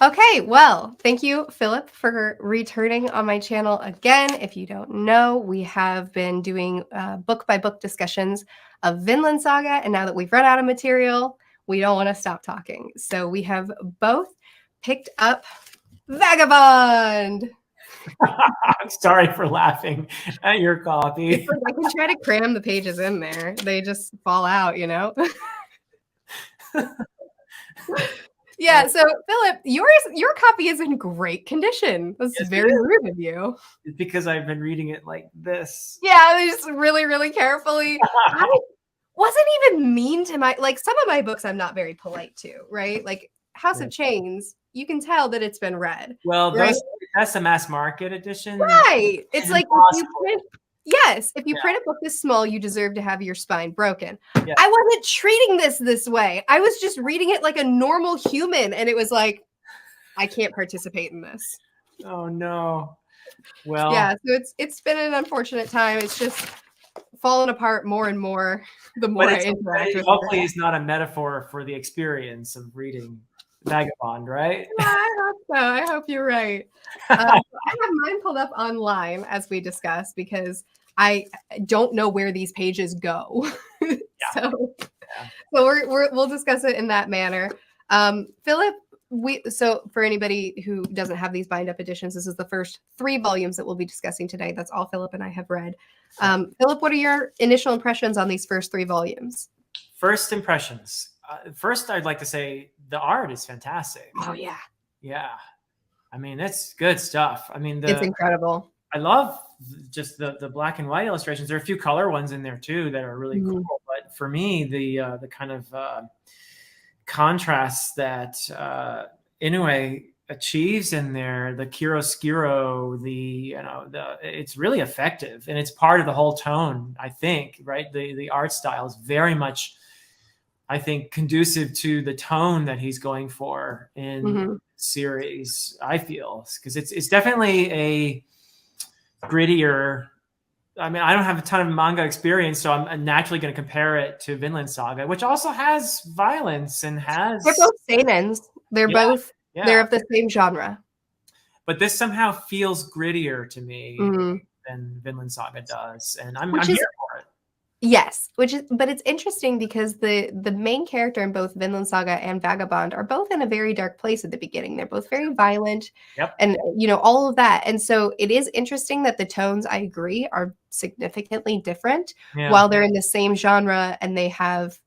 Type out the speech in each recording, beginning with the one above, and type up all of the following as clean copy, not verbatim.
Okay, well, thank you, Philip, for returning on my channel again. If you don't know, we have been doing book-by-book discussions of Vinland Saga, and now that we've run out of material, we don't want to stop talking. So we have both picked up Vagabond. I'm sorry for laughing at your copy. Like I can try to cram the pages in there. They just fall out, you know? Yeah, so Philip, your copy is in great condition. That's Yes, very rude of you. it's because I've been reading it like this. Yeah, just really, really carefully. I wasn't even mean to like some of my books I'm not very polite to, right? Like House of Chains, you can tell that it's been read. Well, right? that's the mass market edition. Right. It's like if you Yeah. print a book this small, you deserve to have your spine broken. Yeah. I wasn't treating this way. I was just reading it like a normal human, and it was like, I can't participate in this. Oh no. Well, yeah, so it's been an unfortunate time. It's just fallen apart more and more the more I interact with it. Hopefully it's not a metaphor for the experience of reading Vagabond, right? Yeah, I hope so. I hope you're right. I have mine pulled up online as we discussed because I don't know where these pages go. So we'll discuss it in that manner. Philip, so for anybody who doesn't have these bind up editions, this is the first 3 volumes that we'll be discussing today. That's all Philip and I have read. Philip, what are your initial impressions on these first 3 volumes? First impressions. First, I'd like to say the art is fantastic. Oh yeah. Yeah. I mean, it's good stuff. I mean, it's incredible. I love just the black and white illustrations. There are a few color ones in there too that are really cool. But for me, the kind of contrasts that Inoue achieves in there, the chiaroscuro, it's really effective, and it's part of the whole tone. I think, right? The art style is very much, I think, conducive to the tone that he's going for in the series. I feel because it's definitely a grittier. I mean, I don't have a ton of manga experience, so I'm naturally going to compare it to Vinland Saga, which also has violence and has. They're both seinens. They're both. Yeah. They're of the same genre. But this somehow feels grittier to me than Vinland Saga does, and I'm here for it. Yes, but it's interesting because the main character in both Vinland Saga and Vagabond are both in a very dark place at the beginning. They're both very violent, and all of that. And so it is interesting that the tones, I agree, are significantly different while they're in the same genre and they have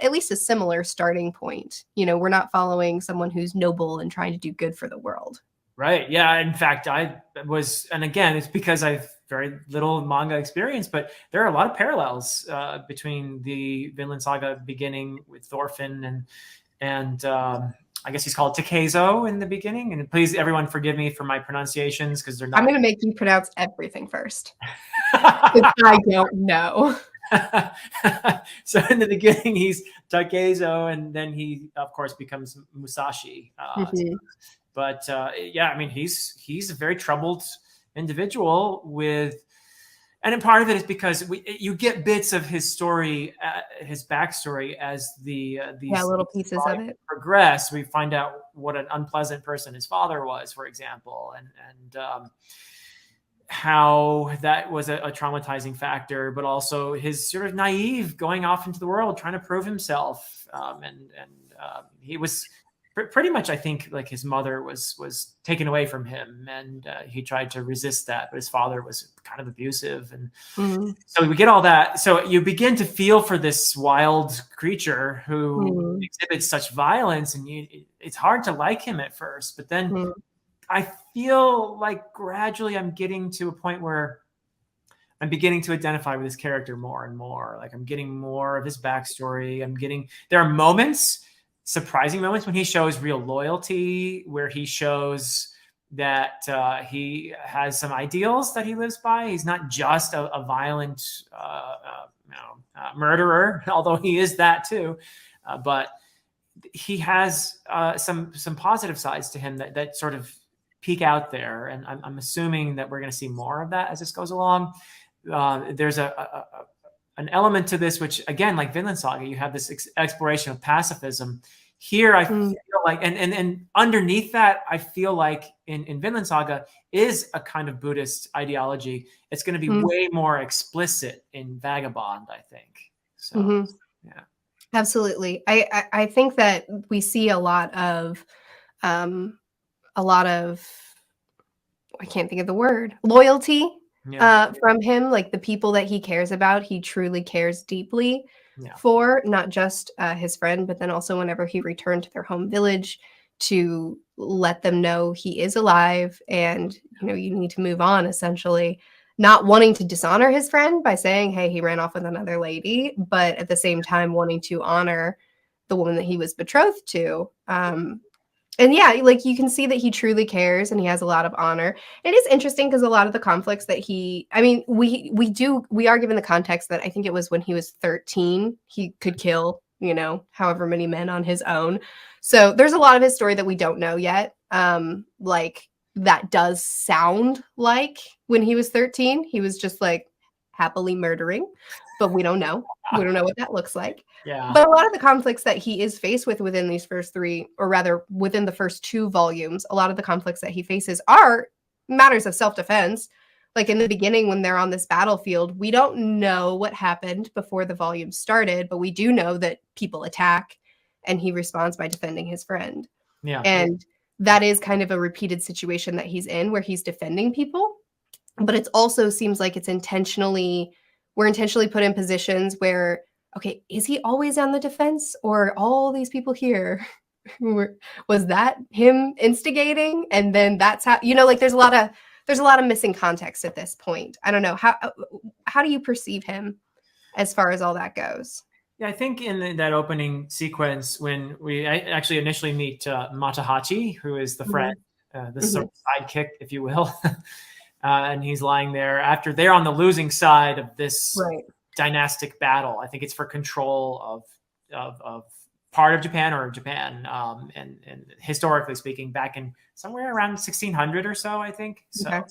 at least a similar starting point. We're not following someone who's noble and trying to do good for the world. Right. Yeah. In fact, I was, and again, it's because I've very little manga experience, but there are a lot of parallels between the Vinland Saga beginning with Thorfinn and I guess he's called Takezo in the beginning. And please, everyone, forgive me for my pronunciations because they're not. I'm going to make you pronounce everything first. I don't know. So in the beginning, he's Takezo, and then he, of course, becomes Musashi. But yeah, I mean, he's a very troubled individual with, and part of it is because you get bits of his story, his backstory as these little pieces of it progress. We find out what an unpleasant person his father was, for example, and how that was a traumatizing factor, but also his sort of naive going off into the world, trying to prove himself, and he was. Pretty much, I think, like his mother was taken away from him, and he tried to resist that, but his father was kind of abusive, and so we get all that. So you begin to feel for this wild creature who exhibits such violence, and it's hard to like him at first, but then I feel like gradually I'm getting to a point where I'm beginning to identify with his character more and more. Like I'm getting more of his backstory. There are moments, surprising moments, when he shows real loyalty, where he shows that he has some ideals that he lives by. He's not just a violent murderer, although he is that too. But he has some positive sides to him that sort of peek out there. And I'm assuming that we're going to see more of that as this goes along. There's an element to this, which again, like Vinland Saga, you have this exploration of pacifism. Here, I feel like, and underneath that, I feel like in Vinland Saga is a kind of Buddhist ideology. It's going to be way more explicit in Vagabond, I think. So, yeah. Absolutely. I think that we see a lot of, I can't think of the word, loyalty from him. Like the people that he cares about, he truly cares deeply for, not just his friend, but then also whenever he returned to their home village to let them know he is alive and, you know, you need to move on, essentially. Not wanting to dishonor his friend by saying, hey, he ran off with another lady, but at the same time wanting to honor the woman that he was betrothed to. And yeah, like you can see that he truly cares and he has a lot of honor. It is interesting because a lot of the conflicts that we are given the context that I think it was when he was 13, he could kill, you know, however many men on his own. So there's a lot of his story that we don't know yet. Like that does sound like when he was 13, he was just like happily murdering, but we don't know. We don't know what that looks like. Yeah. But a lot of the conflicts that he is faced with within these first three, or rather within the first two volumes, a lot of the conflicts that he faces are matters of self-defense. Like in the beginning, when they're on this battlefield, we don't know what happened before the volume started, but we do know that people attack and he responds by defending his friend. Yeah. And that is kind of a repeated situation that he's in where he's defending people. But it also seems like we're intentionally put in positions where, okay, is he always on the defense or all these people here? Was that him instigating? And then that's how, you know, like there's a lot of missing context at this point. I don't know. How do you perceive him as far as all that goes? Yeah, I think in that opening sequence when we actually initially meet Matahachi, who is the friend, the sort of sidekick, if you will. And he's lying there after they're on the losing side of this dynastic battle. I think it's for control of part of Japan or Japan, and historically speaking, back in somewhere around 1600 or so, I think. So,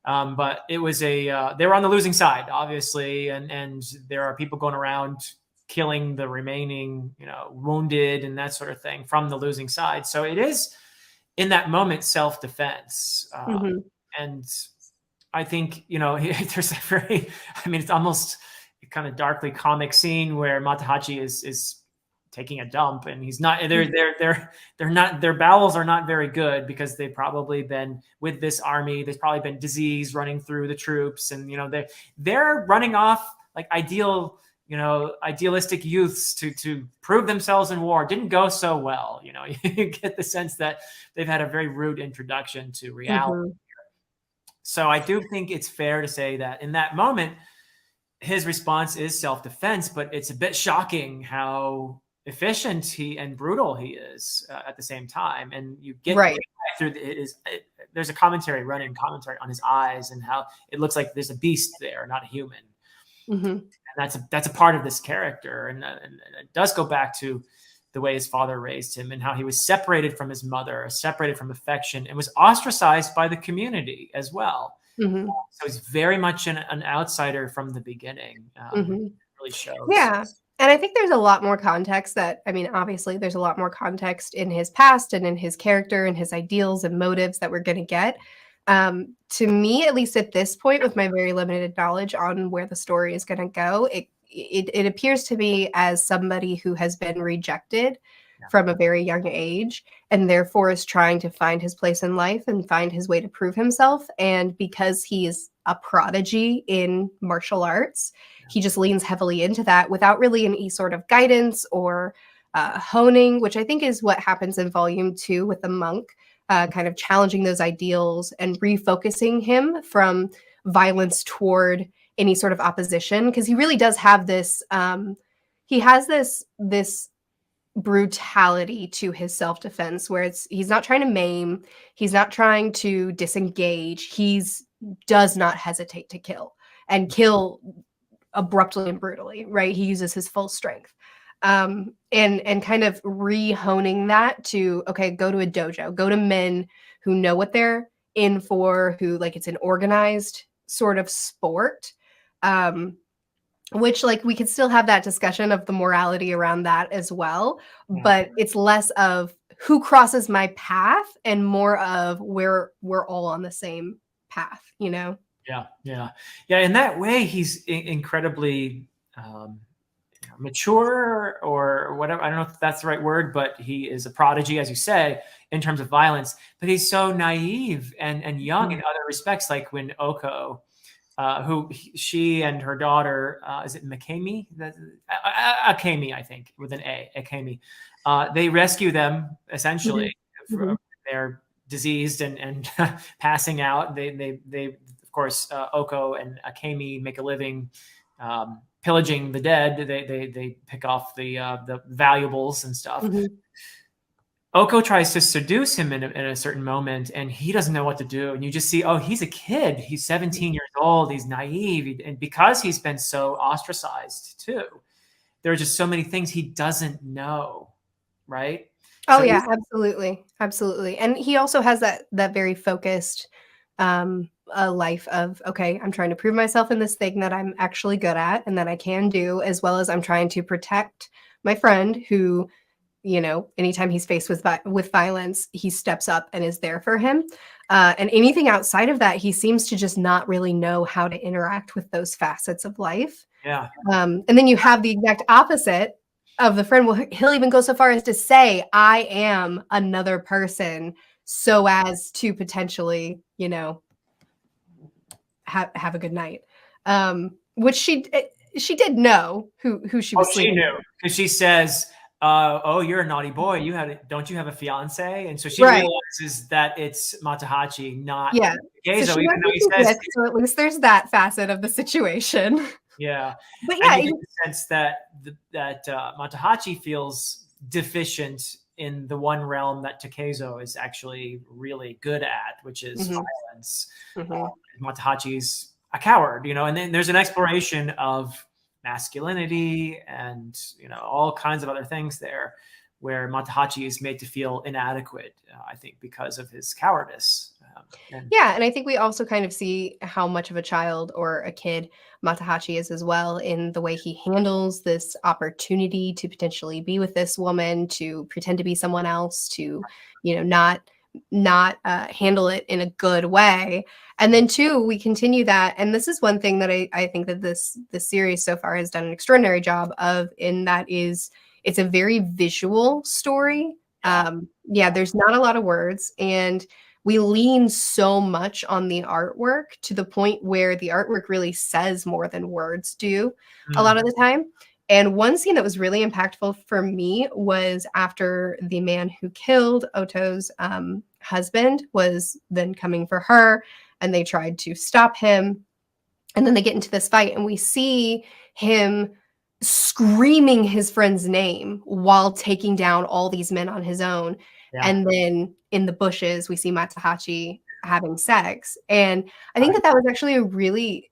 but it was they were on the losing side, obviously, and there are people going around killing the remaining, you know, wounded and that sort of thing from the losing side. So it is in that moment self-defense, and I think, you know, there's a it's almost a kind of darkly comic scene where Matahachi is taking a dump and he's not, they're not, their bowels are not very good because they've probably been with this army. There's probably been disease running through the troops and, you know, they're running off like idealistic youths to prove themselves in war. Didn't go so well. You know, you get the sense that they've had a very rude introduction to reality. So I do think it's fair to say that in that moment, his response is self-defense, but it's a bit shocking how efficient and brutal he is at the same time. And you get through there's a running commentary on his eyes and how it looks like there's a beast there, not a human. And that's a part of this character. And it does go back to the way his father raised him and how he was separated from his mother, separated from affection, and was ostracized by the community as well. So he's very much an outsider from the beginning. Really shows. Yeah. And I think there's a lot more context obviously there's a lot more context in his past and in his character and his ideals and motives that we're going to get. To me, at least at this point, with my very limited knowledge on where the story is going to go, it appears to me as somebody who has been rejected from a very young age and therefore is trying to find his place in life and find his way to prove himself. And because he is a prodigy in martial arts, he just leans heavily into that without really any sort of guidance or honing, which I think is what happens in volume 2 with the monk, kind of challenging those ideals and refocusing him from violence toward any sort of opposition, because he really does have this he has this brutality to his self-defense where he's not trying to maim, he's not trying to disengage, does not hesitate to kill and kill abruptly and brutally, right? He uses his full strength. And kind of re-honing that to, okay, go to a dojo, go to men who know what they're in for, who like it's an organized sort of sport. which like we could still have that discussion of the morality around that as well, but it's less of who crosses my path and more of where we're all on the same path, you know? Yeah. In that way, he's incredibly mature or whatever. I don't know if that's the right word, but he is a prodigy, as you say, in terms of violence. But he's so naive and young in other respects, like when Oko, she and her daughter, is it Makemi? Akemi, I think, with an A, Akemi. They rescue them essentially. They're diseased and passing out. They of course, Oko and Akemi make a living pillaging the dead. They pick off the valuables and stuff. Oko tries to seduce him in a certain moment, and he doesn't know what to do. And you just see, oh, he's a kid. He's 17 years old. He's naive. And because he's been so ostracized too, there are just so many things he doesn't know, right? Oh, so yeah, absolutely. Absolutely. And he also has that very focused a life of, okay, I'm trying to prove myself in this thing that I'm actually good at and that I can do, as well as I'm trying to protect my friend who, you know, anytime he's faced with violence, he steps up and is there for him. And anything outside of that, he seems to just not really know how to interact with those facets of life. Yeah. And then you have the exact opposite of the friend. Well, he'll even go so far as to say, I am another person, so as to potentially, you know, have a good night. Which she did know who she was. She knew, because she says, oh, you're a naughty boy. Don't you have a fiance? And so she realizes that it's Matahachi, not Takezo, so even though he says, so at least there's that facet of the situation. Yeah. But yeah, and you get the sense that Matahachi feels deficient in the one realm that Takezo is actually really good at, which is violence. Matahachi's a coward, you know, and then there's an exploration of masculinity and, you know, all kinds of other things there where Matahachi is made to feel inadequate, I think, because of his cowardice. And I think we also kind of see how much of a child or a kid Matahachi is as well, in the way he handles this opportunity to potentially be with this woman, to pretend to be someone else, to, you know, not handle it in a good way. And then two, we continue that. And this is one thing that I think that this series so far has done an extraordinary job of, in that is it's a very visual story. There's not a lot of words, and we lean so much on the artwork to the point where the artwork really says more than words do a lot of the time. And one scene that was really impactful for me was after the man who killed Oto's husband was then coming for her, and they tried to stop him. And then they get into this fight, and we see him screaming his friend's name while taking down all these men on his own. And then in the bushes, we see Matahachi having sex. And I think that was actually a really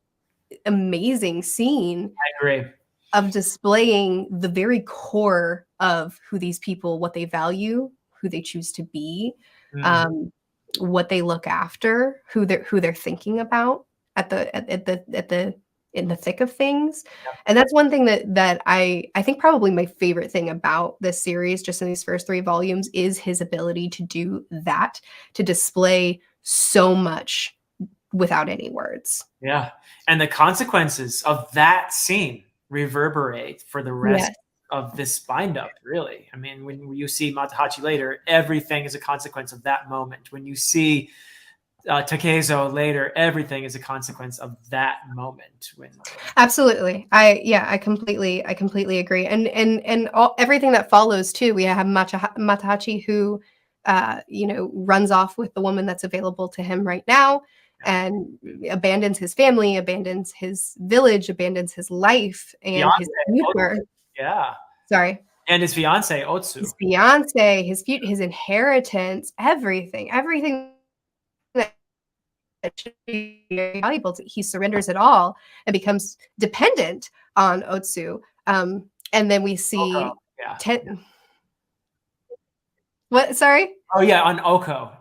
amazing scene. I agree. Of displaying the very core of who these people, what they value, who they choose to be, what they look after, who they're thinking about in the thick of things. And that's one thing that I think probably my favorite thing about this series, just in these first 3 volumes, is his ability to do that, to display so much without any words. Yeah. And the consequences of that scene reverberate for the rest of this bind up, really. I mean, when you see Matahachi later, everything is a consequence of that moment. When you see Takezo later, everything is a consequence of that moment. Absolutely. I completely agree. And everything that follows too. We have Matahachi who runs off with the woman that's available to him right now, and abandons his family, abandons his village, abandons his life and his future. Sorry. And his fiance, Otsu. His fiance, his inheritance, everything that should be very valuable to, he surrenders it all and becomes dependent on Otsu. And then we see what? Sorry. Oh yeah, on Oko.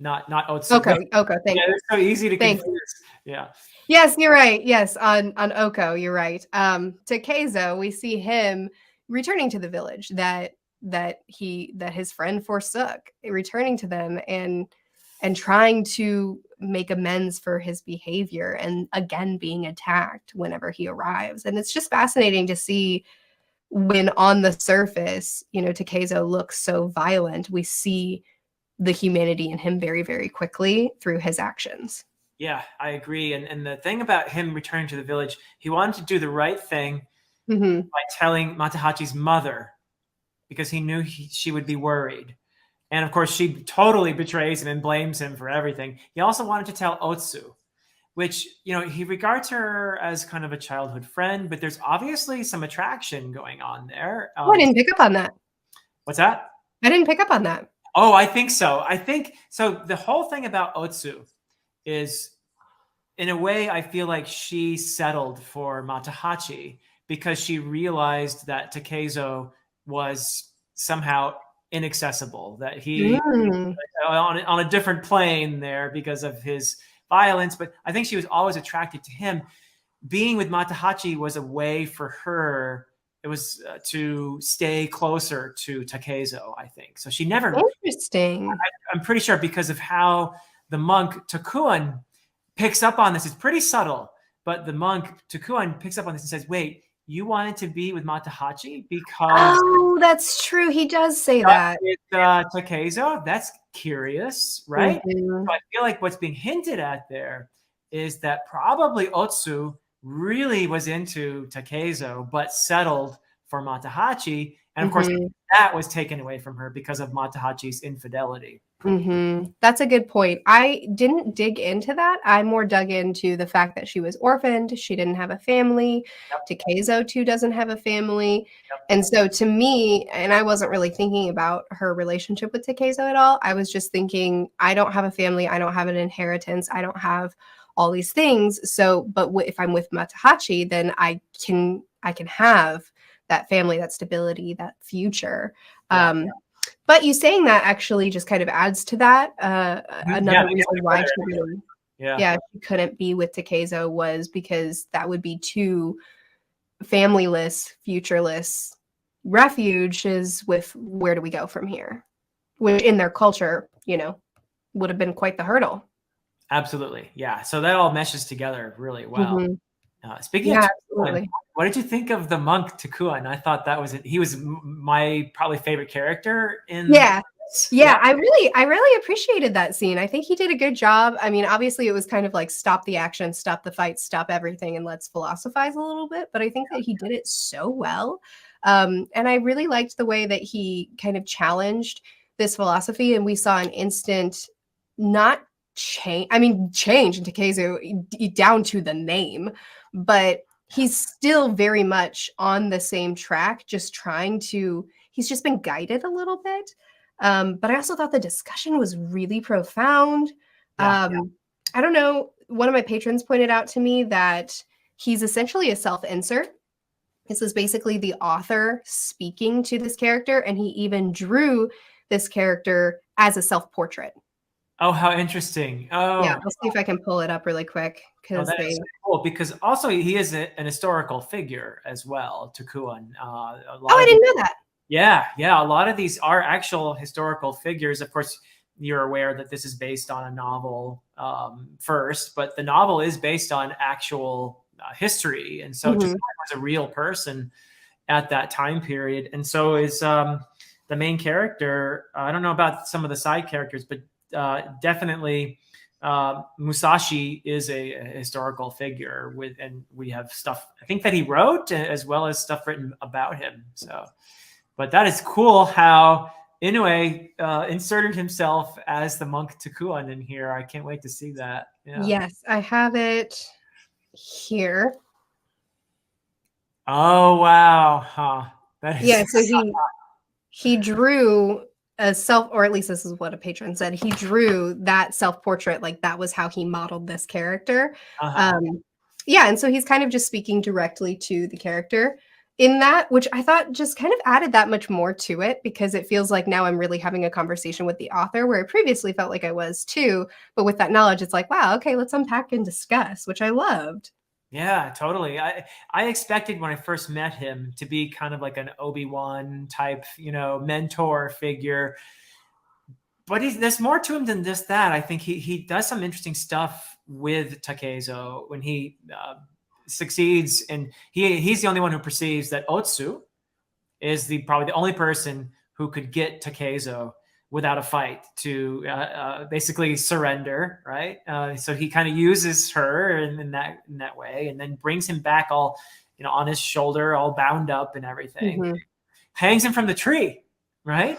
Not Otsu. Okay. Thank you. It's so easy to confuse. Yeah. Yes, you're right. Yes, on Oko, you're right. Takezo, we see him returning to the village that his friend forsook, returning to them and trying to make amends for his behavior and again being attacked whenever he arrives. And it's just fascinating to see when on the surface, Takezo looks so violent, we see the humanity in him very, very quickly through his actions. Yeah, I agree. And the thing about him returning to the village, he wanted to do the right thing by telling Matahachi's mother, because he knew she would be worried. And of course, she totally betrays him and blames him for everything. He also wanted to tell Otsu, which, he regards her as kind of a childhood friend, but there's obviously some attraction going on there. I didn't pick up on that. What's that? I didn't pick up on that. Oh, I think so. So the whole thing about Otsu is, in a way, I feel like she settled for Matahachi because she realized that Takezo was somehow inaccessible, that he on a different plane there because of his violence. But I think she was always attracted to him. Being with Matahachi was a way for her. It was to stay closer to Takezo, I think. So she never. Interesting. I'm pretty sure because of how the monk Takuan picks up on this. It's pretty subtle, but the monk Takuan picks up on this and says, "Wait, you wanted to be with Matahachi because..." Oh, that's true. He does say that. With Takezo, that's curious, right? Mm-hmm. So I feel like what's being hinted at there is that probably Otsu really was into Takezo, but settled for Matahachi. And of course, that was taken away from her because of Matahachi's infidelity. That's a good point. I didn't dig into that. I more dug into the fact that she was orphaned. She didn't have a family. Takezo too doesn't have a family. And so to me, and I wasn't really thinking about her relationship with Takezo at all. I was just thinking, I don't have a family. I don't have an inheritance. I don't have all these things. So, but if I'm with Matahachi, then I can have that family, that stability, that future. But you saying that actually just kind of adds to that. Another reason why she couldn't be with Takezo was because that would be too familyless, futureless refuges with where do we go from here? Which in their culture, would have been quite the hurdle. Absolutely. Yeah. So that all meshes together really well. Speaking of Takuan, what did you think of the monk Takuan? I thought he was my probably favorite character in. Yeah. I really appreciated that scene. I think he did a good job. I mean, obviously it was kind of like stop the action, stop the fight, stop everything, and let's philosophize a little bit. But I think that he did it so well. And I really liked the way that he kind of challenged this philosophy, and we saw an instant change in Takezo down to the name, but he's still very much on the same track, just he's just been guided a little bit. But I also thought the discussion was really profound. I don't know. One of my patrons pointed out to me that he's essentially a self-insert. This is basically the author speaking to this character, and he even drew this character as a self-portrait. Oh, how interesting. Oh, yeah. I'll see if I can pull it up really quick. That's cool, because also he is an historical figure as well, Takuan. I didn't know that. Yeah. A lot of these are actual historical figures. Of course, you're aware that this is based on a novel first, but the novel is based on actual history. And so Takuan was a real person at that time period. And so is the main character. I don't know about some of the side characters, but definitely Musashi is a historical figure and we have stuff I think that he wrote as well as stuff written about him. So, but that is cool how Inoue inserted himself as the monk Takuan in here. I can't wait to see that. Yeah. Yes, I have it here. Oh wow! Huh. That is so he drew a self, or at least this is what a patron said. He drew that self-portrait, like that was how he modeled this character. And so he's kind of just speaking directly to the character. in that, which I thought just kind of added that much more to it, because it feels like now I'm really having a conversation with the author, where I previously felt like I was too. But with that knowledge, it's like, wow, okay, let's unpack and discuss, which I loved. Yeah, totally. I expected when I first met him to be kind of like an Obi-Wan type, mentor figure. But there's more to him than just that. I think he does some interesting stuff with Takezo when he succeeds, and he's the only one who perceives that Otsu is probably the only person who could get Takezo without a fight to basically surrender, right? So he kind of uses her in that way, and then brings him back all, on his shoulder, all bound up and everything. Mm-hmm. Hangs him from the tree, right?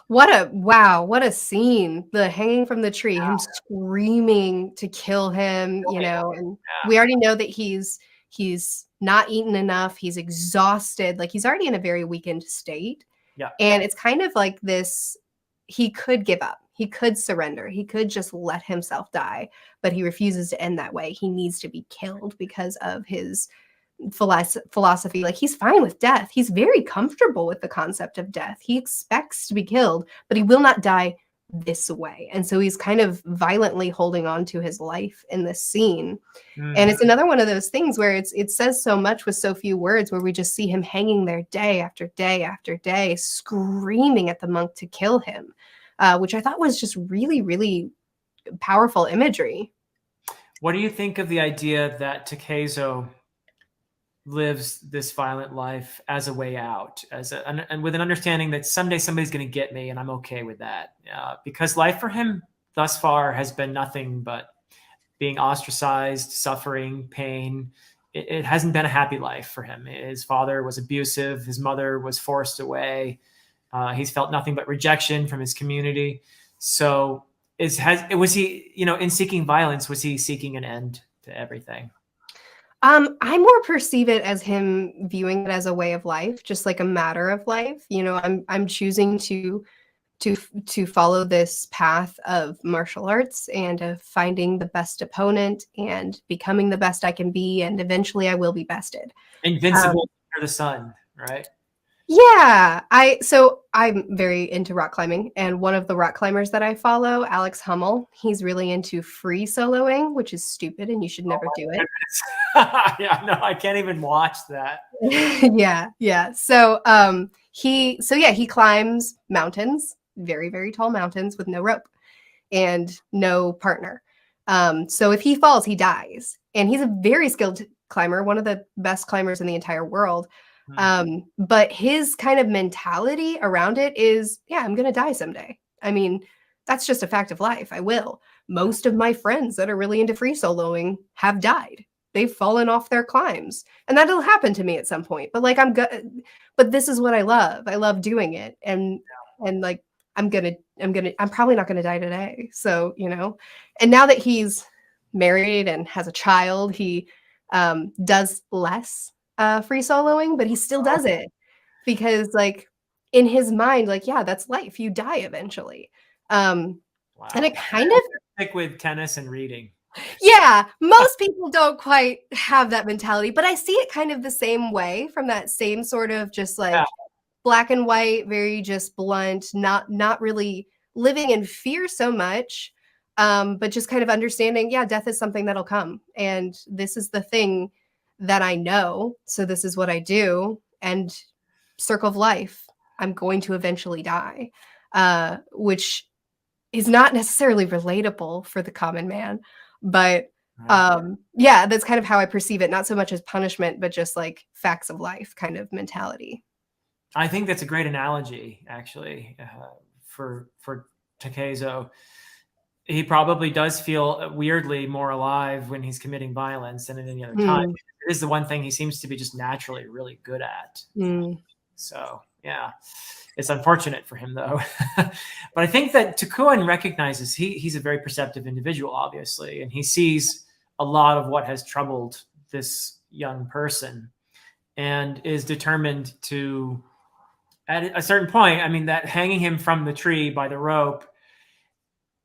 What a scene. The hanging from the tree, him screaming to kill him, and we already know that he's not eaten enough. He's exhausted. Like, he's already in a very weakened state. Yeah. And it's kind of like this, he could give up. He could surrender. He could just let himself die, but he refuses to end that way. He needs to be killed because of his philosophy. Like, he's fine with death. He's very comfortable with the concept of death. He expects to be killed, but he will not die this way. And so he's kind of violently holding on to his life in this scene. And it's another one of those things where it says so much with so few words, where we just see him hanging there day after day after day, screaming at the monk to kill him, which I thought was just really, really powerful imagery. What do you think of the idea that Takezo lives this violent life as a way out, and with an understanding that someday somebody's going to get me, and I'm okay with that, because life for him thus far has been nothing but being ostracized, suffering, pain. It hasn't been a happy life for him. His father was abusive. His mother was forced away. He's felt nothing but rejection from his community. So was he, in seeking violence, was he seeking an end to everything? I more perceive it as him viewing it as a way of life, just like a matter of life. I'm choosing to follow this path of martial arts and of finding the best opponent and becoming the best I can be, and eventually I will be bested. Invincible for the sun, right? Yeah, I'm very into rock climbing, and one of the rock climbers that I follow, Alex Hummel, he's really into free soloing, which is stupid and you should never do it. Yeah, no, I can't even watch that. Yeah. So he climbs mountains, very, very tall mountains with no rope and no partner. So if he falls, he dies. And he's a very skilled climber, one of the best climbers in the entire world. But his kind of mentality around it is, yeah, I'm going to die someday. I mean, that's just a fact of life. I will. Most of my friends that are really into free soloing have died. They've fallen off their climbs, and that'll happen to me at some point. But like, but this is what I love. I love doing it. And like, I'm probably not going to die today. So, and now that he's married and has a child, he does less free soloing, but he still does it because, like, in his mind, like, yeah, that's life. You die eventually. Wow. And it kind of stick with tennis and reading. Yeah, most people don't quite have that mentality, but I see it kind of the same way, from that same sort of just like black and white, very just blunt, not really living in fear so much, but just kind of understanding, yeah, death is something that'll come, and this is the thing that I know, so this is what I do, and circle of life, I'm going to eventually die, which is not necessarily relatable for the common man, but yeah, that's kind of how I perceive it, not so much as punishment, but just like facts of life kind of mentality. I think that's a great analogy, actually, for Takezo. He probably does feel weirdly more alive when he's committing violence than at any other time. It is the one thing he seems to be just naturally really good at. So, yeah, it's unfortunate for him, though. But I think that Takuan recognizes he's a very perceptive individual, obviously, and he sees a lot of what has troubled this young person and is determined to, at a certain point, I mean, that hanging him from the tree by the rope,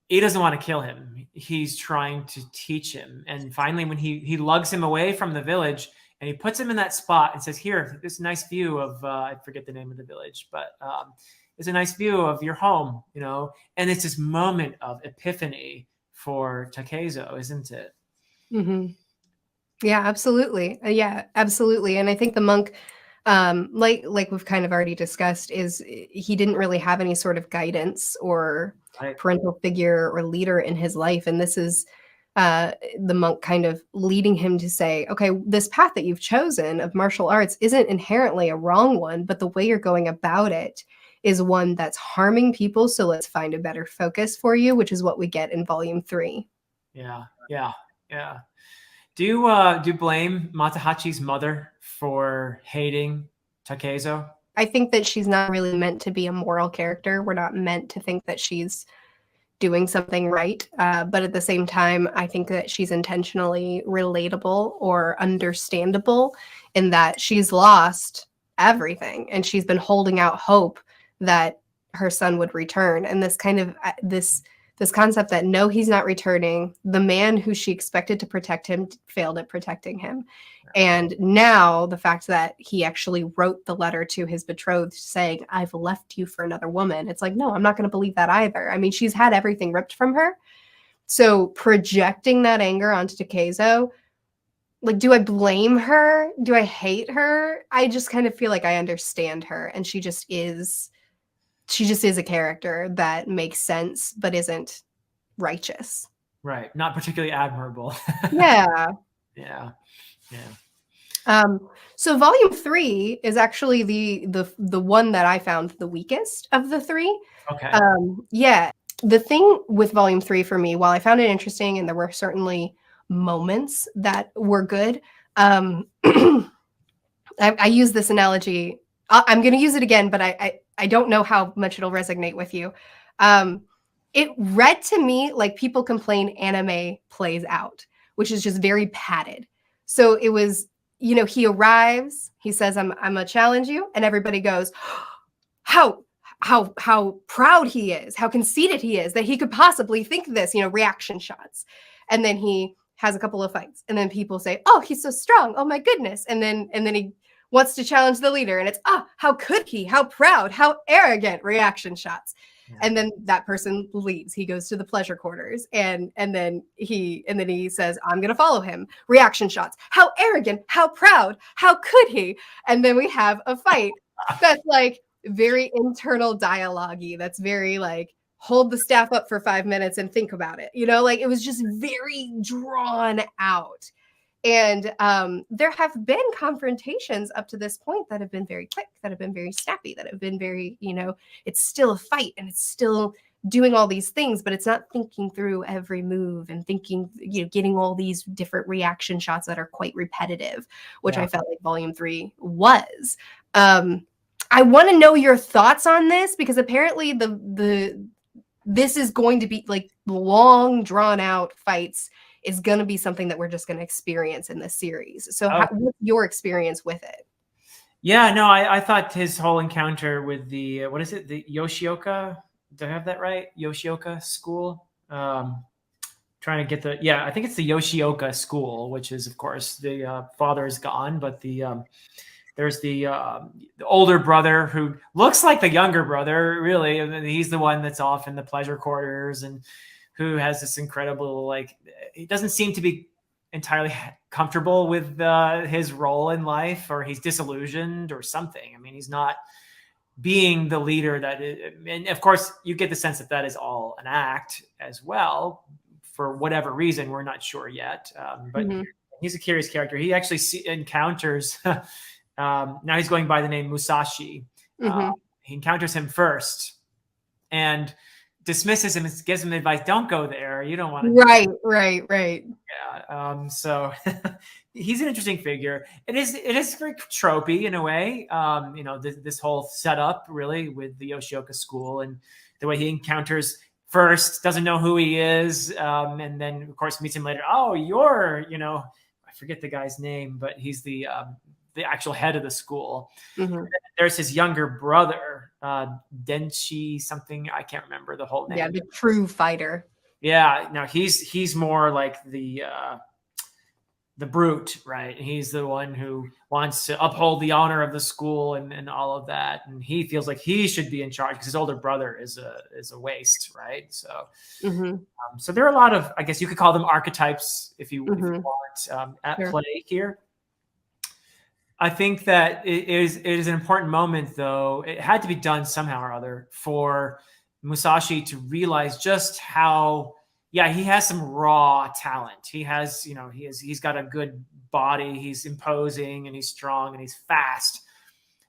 he doesn't want to kill him. He's trying to teach him. And finally, when he lugs him away from the village and he puts him in that spot and says, here, this nice view of, I forget the name of the village, but it's a nice view of your home, you know? And it's this moment of epiphany for Takezo, isn't it? Mm-hmm. Yeah, absolutely. Yeah, absolutely. And I think the monk, like we've kind of already discussed, is he didn't really have any sort of guidance or Right. parental figure or leader in his life. And this is the monk kind of leading him to say, okay, this path that you've chosen of martial arts isn't inherently a wrong one, but the way you're going about it is one that's harming people. So let's find a better focus for you, which is what we get in volume 3. Yeah, yeah, yeah. Do you blame Matahachi's mother for hating Takezo? I think that she's not really meant to be a moral character. We're not meant to think that she's doing something right. But at the same time, I think that she's intentionally relatable or understandable in that she's lost everything and she's been holding out hope that her son would return. And this kind of this concept that no, he's not returning. The man who she expected to protect him failed at protecting him. And now the fact that he actually wrote the letter to his betrothed saying, I've left you for another woman. It's like, no, I'm not going to believe that either. I mean, she's had everything ripped from her. So projecting that anger onto Takezo, like, do I blame her? Do I hate her? I just kind of feel like I understand her. And she just is a character that makes sense, but isn't righteous. Right. Not particularly admirable. Yeah. Yeah. Yeah. So volume 3 is actually the one that I found the weakest of the 3. Okay. Yeah. The thing with volume 3 for me, while I found it interesting and there were certainly moments that were good, I use this analogy. I'm going to use it again, but I don't know how much it'll resonate with you. It read to me like people complain anime plays out, which is just very padded. So it was, you know, he arrives, he says, I'm gonna challenge you, and everybody goes, how proud he is, how conceited he is that he could possibly think this, you know, reaction shots. And then he has a couple of fights, and then people say, oh, he's so strong, oh my goodness. And then he wants to challenge the leader, and it's, oh, how could he, how proud, how arrogant, reaction shots. Yeah. And then that person leaves. He goes to the pleasure quarters, and then he says, I'm gonna follow him. Reaction shots. How arrogant, how proud, how could he? And then we have a fight that's like very internal dialogue-y. That's very like, hold the staff up for 5 minutes and think about it. You know, like it was just very drawn out. And there have been confrontations up to this point that have been very quick, that have been very snappy, that have been very, you know, it's still a fight and it's still doing all these things, but it's not thinking through every move and thinking, you know, getting all these different reaction shots that are quite repetitive, which I felt like volume 3 was. I want to know your thoughts on this, because apparently this is going to be like long drawn out fights is going to be something that we're just going to experience in this series. So what's your experience with it? Yeah, no, I thought his whole encounter with the, what is it? The Yoshioka, do I have that right? Yoshioka school? Trying to get I think it's the Yoshioka school, which is, of course, the father is gone, but there's the older brother who looks like the younger brother, really. I mean, he's the one that's off in the pleasure quarters and who has this incredible, like, he doesn't seem to be entirely comfortable with his role in life, or he's disillusioned or something. I mean, he's not being the leader and of course you get the sense that is all an act as well, for whatever reason. We're not sure yet. But he's a curious character. He actually encounters, now he's going by the name Musashi. He encounters him first and dismisses him and gives him advice. Don't go there. You don't want to. Right. Yeah. So he's an interesting figure. It is very tropey in a way. You know, this whole setup really with the Yoshioka school and the way he encounters first, doesn't know who he is. And then of course meets him later. Oh, you're, you know, I forget the guy's name, but he's the actual head of the school. There's his younger brother, Denshi something. I can't remember the whole name. Yeah, the true fighter. Yeah, no, he's more like the the brute, right? He's the one who wants to uphold the honor of the school and all of that. And he feels like he should be in charge because his older brother is a waste, right? So, so there are a lot of, I guess you could call them archetypes if you want, at play here. I think that it is an important moment, though. It had to be done somehow or other for Musashi to realize just how, yeah, he has some raw talent. He has, he's got a good body. He's imposing and he's strong and he's fast.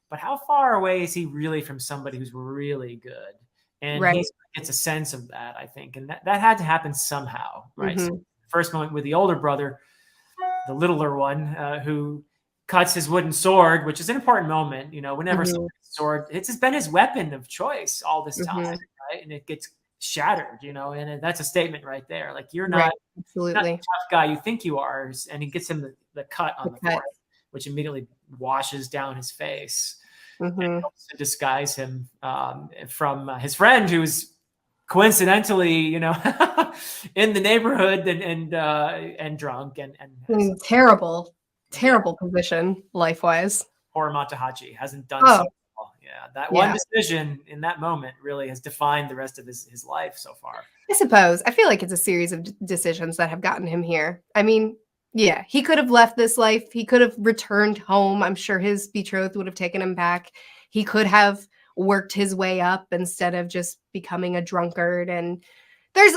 But how far away is he really from somebody who's really good? And he gets a sense of that, I think. And that had to happen somehow, right? So first moment with the older brother, the littler one, who cuts his wooden sword, which is an important moment. Whenever somebody's sword, it's been his weapon of choice all this time, right? And it gets shattered, and that's a statement right there. Like, you're not, absolutely not the tough guy you think you are. And he gets him the cut on the forehead, which immediately washes down his face and helps to disguise him from his friend, who's coincidentally, in the neighborhood and drunk and terrible position life-wise. Poor Matahachi hasn't done so well. Yeah, that one decision in that moment really has defined the rest of his life so far. I suppose. I feel like it's a series of decisions that have gotten him here. I mean, yeah, he could have left this life. He could have returned home. I'm sure his betrothed would have taken him back. He could have worked his way up instead of just becoming a drunkard. And there's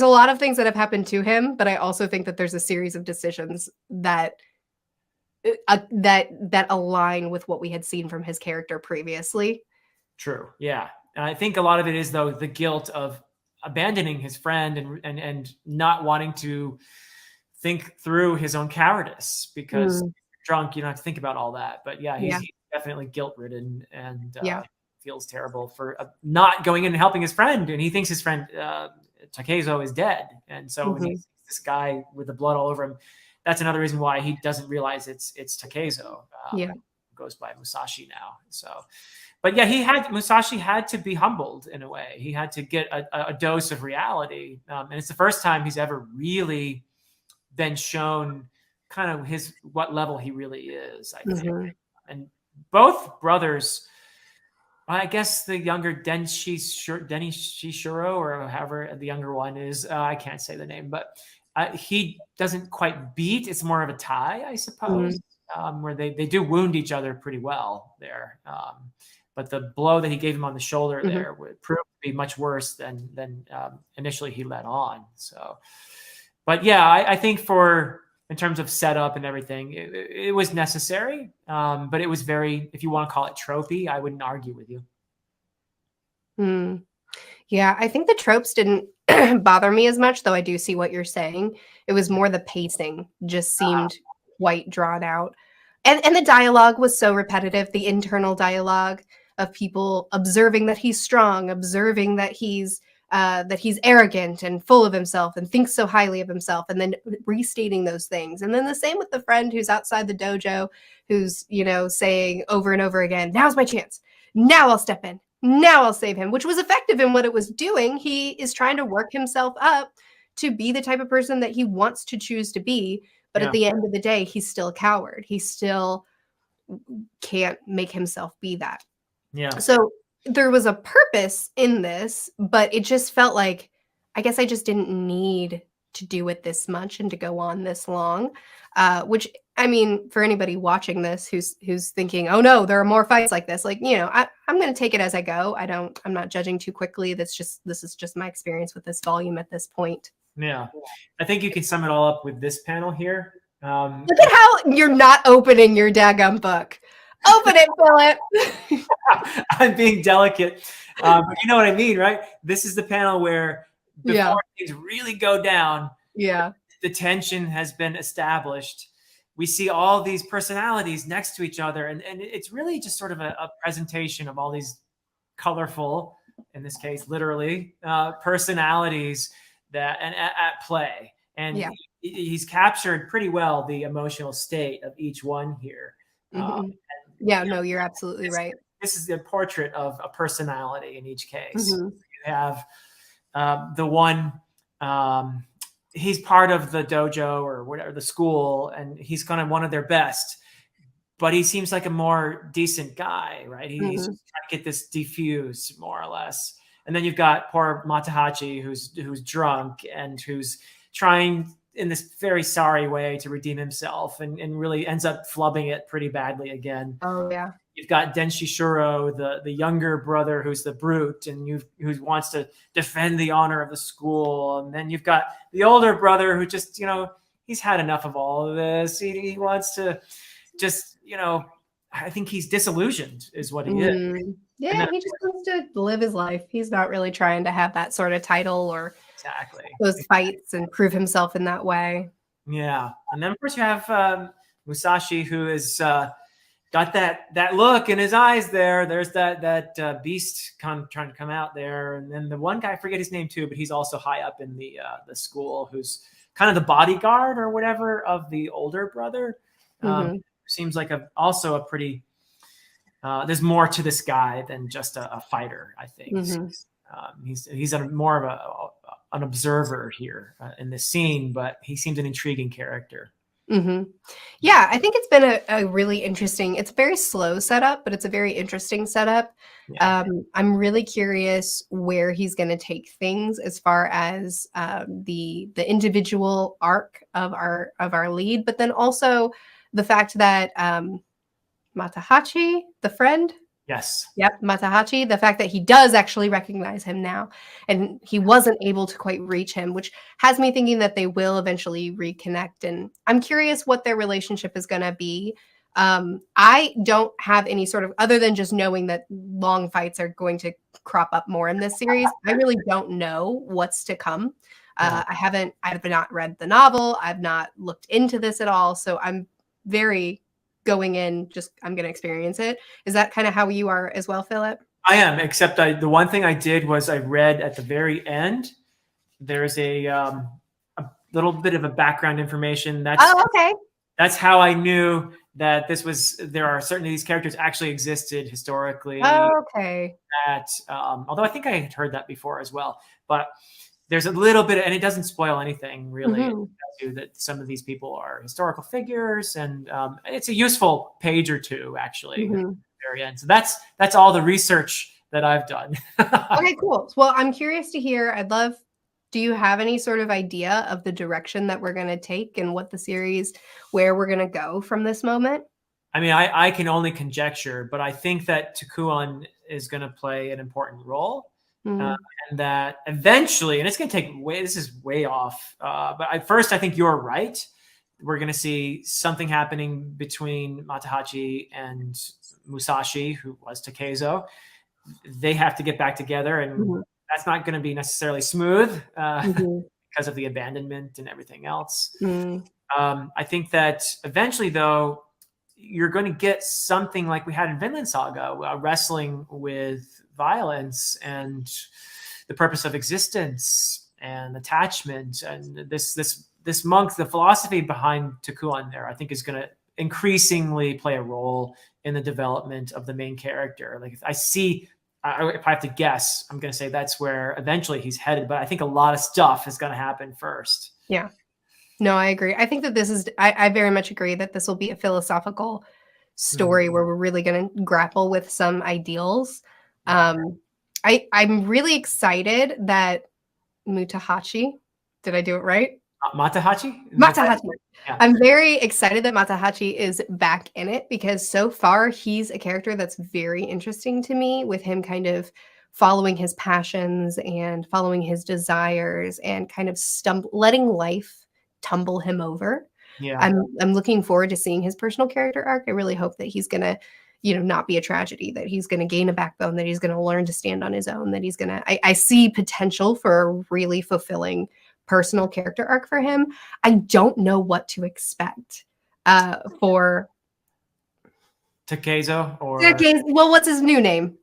a lot of things that have happened to him, but I also think that there's a series of decisions that align with what we had seen from his character previously. True. Yeah. And I think a lot of it is, though, the guilt of abandoning his friend and not wanting to think through his own cowardice, because drunk, you don't have to think about all that. But yeah, he's definitely guilt-ridden and feels terrible for not going in and helping his friend. And he thinks his friend Takezo is dead. And so when he sees this guy with the blood all over him, that's another reason why he doesn't realize it's Takezo. Goes by Musashi now. So, but yeah, Musashi had to be humbled in a way. He had to get a dose of reality. And it's the first time he's ever really been shown kind of what level he really is, I think. And both brothers, I guess the younger Denny Shishiro, or however the younger one is, I can't say the name, but he doesn't quite beat. It's more of a tie, I suppose, where they do wound each other pretty well there. But the blow that he gave him on the shoulder there would prove to be much worse than initially he let on. So, but yeah, I think in terms of setup and everything, it was necessary. But it was very, if you want to call it tropey, I wouldn't argue with you. Yeah, I think the tropes didn't bother me as much, though I do see what you're saying. It was more the pacing just seemed quite drawn out. And the dialogue was so repetitive, the internal dialogue of people observing that he's strong, observing that he's arrogant and full of himself and thinks so highly of himself, and then restating those things. And then the same with the friend who's outside the dojo, who's, saying over and over again, now's my chance. Now I'll step in. Now I'll save him, which was effective in what it was doing. He is trying to work himself up to be the type of person that he wants to choose to be. But at the end of the day, he's still a coward. He still can't make himself be that. Yeah. So there was a purpose in this, but it just felt like, I guess I just didn't need to do it this much and to go on this long, which, I mean, for anybody watching this who's thinking, oh no, there are more fights like this, like, I'm going to take it as I go. I'm not judging too quickly. This is just my experience with this volume at this point. Yeah. I think you can sum it all up with this panel here. Look at how you're not opening your daggum book. Open it, Philip. I'm being delicate. But you know what I mean, right? This is the panel where before things really go down, the tension has been established. We see all these personalities next to each other, and it's really just sort of a presentation of all these colorful, in this case, literally, personalities that at play. And he's captured pretty well the emotional state of each one here. No, you're absolutely right. This is the portrait of a personality in each case. You have the one, he's part of the dojo or whatever, the school, and he's kind of one of their best, but he seems like a more decent guy, right? He's Mm-hmm. just trying to get this defused more or less. And then you've got poor Matahachi, who's drunk and who's trying in this very sorry way to redeem himself, and really ends up flubbing it pretty badly again. Oh yeah. You've got Denshishiro, the younger brother, who's the brute and who wants to defend the honor of the school. And then you've got the older brother who just, he's had enough of all of this. He wants to just, I think he's disillusioned is what he is. Yeah, he just wants to live his life. He's not really trying to have that sort of title or those fights and prove himself in that way. Yeah. And then of course you have Musashi, who is got that look in his eyes there. There's that beast trying to come out there. And then the one guy, I forget his name too, but he's also high up in the school, who's kind of the bodyguard or whatever of the older brother. Seems like also a pretty there's more to this guy than just a fighter, I think. He's more of an observer here in this scene, but he seems an intriguing character. Yeah, I think it's been a really interesting, it's a very slow setup, but it's a very interesting setup. Yeah. I'm really curious where he's going to take things as far as the individual arc of our lead, but then also the fact that Matahachi, the friend. Yes. Yep, Matahachi, the fact that he does actually recognize him now, and he wasn't able to quite reach him, which has me thinking that they will eventually reconnect. And I'm curious what their relationship is going to be. I don't have any sort of, other than just knowing that long fights are going to crop up more in this series, I really don't know what's to come. I've not read the novel. I've not looked into this at all. So I'm very going in, I'm going to experience it. Is that kind of how you are as well, Philip? I am, except the one thing I did was I read at the very end, there's a little bit of a background information. Okay. That's how I knew that there are certainly these characters actually existed historically. Okay. That, although I think I had heard that before as well, but there's a little bit, and it doesn't spoil anything really. It tells you that some of these people are historical figures, and it's a useful page or two actually at the very end. So that's all the research that I've done. Okay, cool. Well, I'm curious to hear. Do you have any sort of idea of the direction that we're going to take and where we're going to go from this moment? I mean, I can only conjecture, but I think that Takuan is going to play an important role. And that eventually, and it's going to take this is way off. But I think you're right. We're going to see something happening between Matahachi and Musashi, who was Takezo. They have to get back together, and that's not going to be necessarily smooth because of the abandonment and everything else. I think that eventually, though, you're going to get something like we had in Vinland Saga, wrestling with violence and the purpose of existence and attachment, and this monk, the philosophy behind Takuan there, I think is going to increasingly play a role in the development of the main character. Like if I have to guess, I'm going to say that's where eventually he's headed, but I think a lot of stuff is going to happen first. Yeah. No, I agree. I think that I very much agree that this will be a philosophical story where we're really going to grapple with some ideals. I'm really excited that Matahachi, did I do it right? Matahachi? Matahachi. Yeah. I'm very excited that Matahachi is back in it, because so far he's a character that's very interesting to me, with him kind of following his passions and following his desires and kind of letting life tumble him over. Yeah. I'm looking forward to seeing his personal character arc. I really hope that he's going to, not be a tragedy, that he's going to gain a backbone, that he's going to learn to stand on his own, that he's going to, I see potential for a really fulfilling personal character arc for him. I don't know what to expect for Takezo well, what's his new name?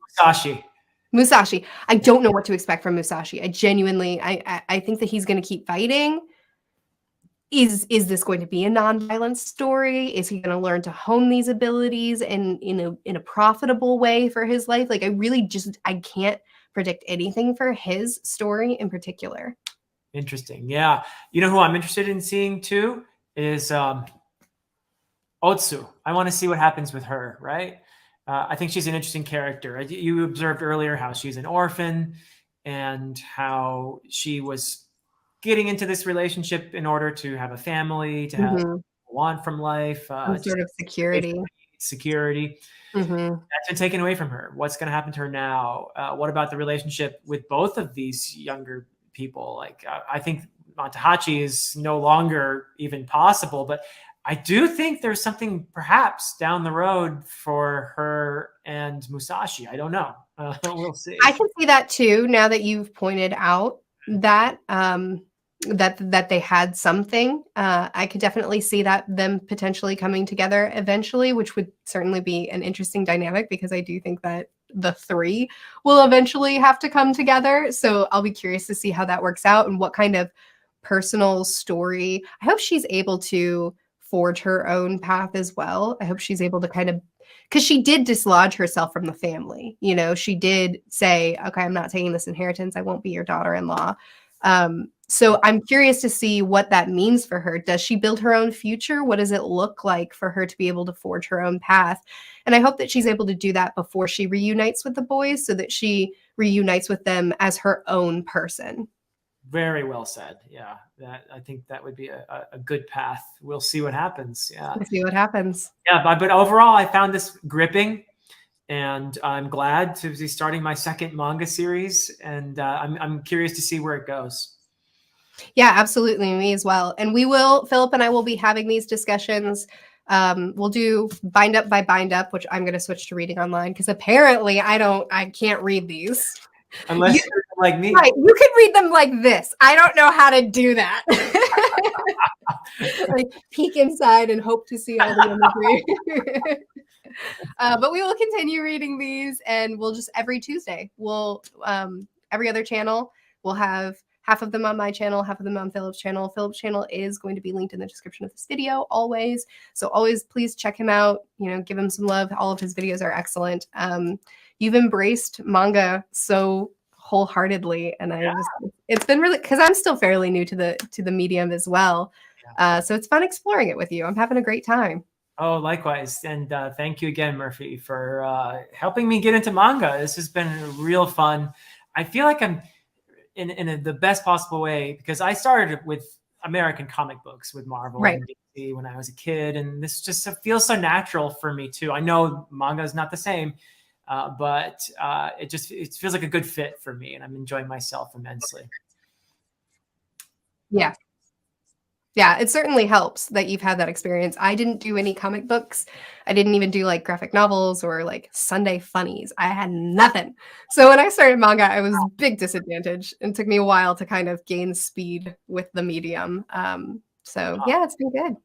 Musashi. I don't know what to expect from Musashi. I genuinely, I think that he's going to keep fighting. Is this going to be a non-violent story? Is he going to learn to hone these abilities in a profitable way for his life? Like, I can't predict anything for his story in particular. Interesting. Yeah. You know who I'm interested in seeing too is Otsu. I want to see what happens with her, right? I think she's an interesting character. You observed earlier how she's an orphan and how she was getting into this relationship in order to have a family, to have what Mm-hmm. you want from life, Some just sort of security. security. Mm-hmm. That's been taken away from her. What's going to happen to her now? What about the relationship with both of these younger people? Like, I think Matahachi is no longer even possible, but I do think there's something perhaps down the road for her and Musashi. I don't know. We'll see. I can see that too. Now that you've pointed out that that they had something, I could definitely see that them potentially coming together eventually, which would certainly be an interesting dynamic because I do think that the three will eventually have to come together. So I'll be curious to see how that works out and what kind of personal story. I hope she's able to forge her own path as well. I hope she's able to kind of, because she did dislodge herself from the family. You know, she did say, okay, I'm not taking this inheritance. I won't be your daughter-in-law. So I'm curious to see what that means for her. Does she build her own future? What does it look like for her to be able to forge her own path? And I hope that she's able to do that before she reunites with the boys so that she reunites with them as her own person. Very well said. Yeah, I think that would be a good path. We'll see what happens. Yeah, We'll see what happens. Yeah, but overall, I found this gripping, and I'm glad to be starting my second manga series, and I'm curious to see where it goes. Yeah, absolutely. Me as well. And Philip and I will be having these discussions. We'll do bind up by bind up, which I'm going to switch to reading online because apparently I can't read these. Unless you're like me. Right. You can read them like this. I don't know how to do that. Like peek inside and hope to see all the imagery. But we will continue reading these and we'll just every Tuesday, every other channel, we'll have half of them on my channel, half of them on Philip's channel. Philip's channel is going to be linked in the description of this video always. So always please check him out, give him some love. All of his videos are excellent. You've embraced manga so wholeheartedly, and it's been really, because I'm still fairly new to the medium as well. So it's fun exploring it with you. I'm having a great time. Oh, likewise. And thank you again, Murphy, for helping me get into manga. This has been real fun. I feel like I'm in the best possible way because I started with American comic books with Marvel and DC when I was a kid. And this just feels so natural for me too. I know manga is not the same, but it feels like a good fit for me and I'm enjoying myself immensely. Yeah. Yeah, it certainly helps that you've had that experience. I didn't do any comic books. I didn't even do like graphic novels or like Sunday funnies. I had nothing. So when I started manga, I was a big disadvantage and it took me a while to kind of gain speed with the medium. So yeah, it's been good.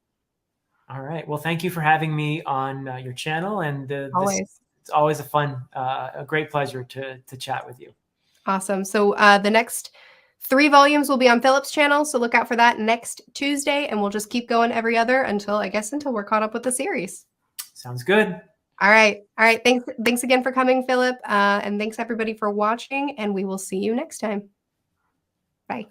All right. Well, thank you for having me on your channel. And it's always a great pleasure to chat with you. Awesome. So the next 3 volumes will be on Philip's channel, so look out for that next Tuesday, and we'll just keep going every other until we're caught up with the series. Sounds good. All right. Thanks again for coming, Philip, and thanks everybody for watching, and we will see you next time. Bye.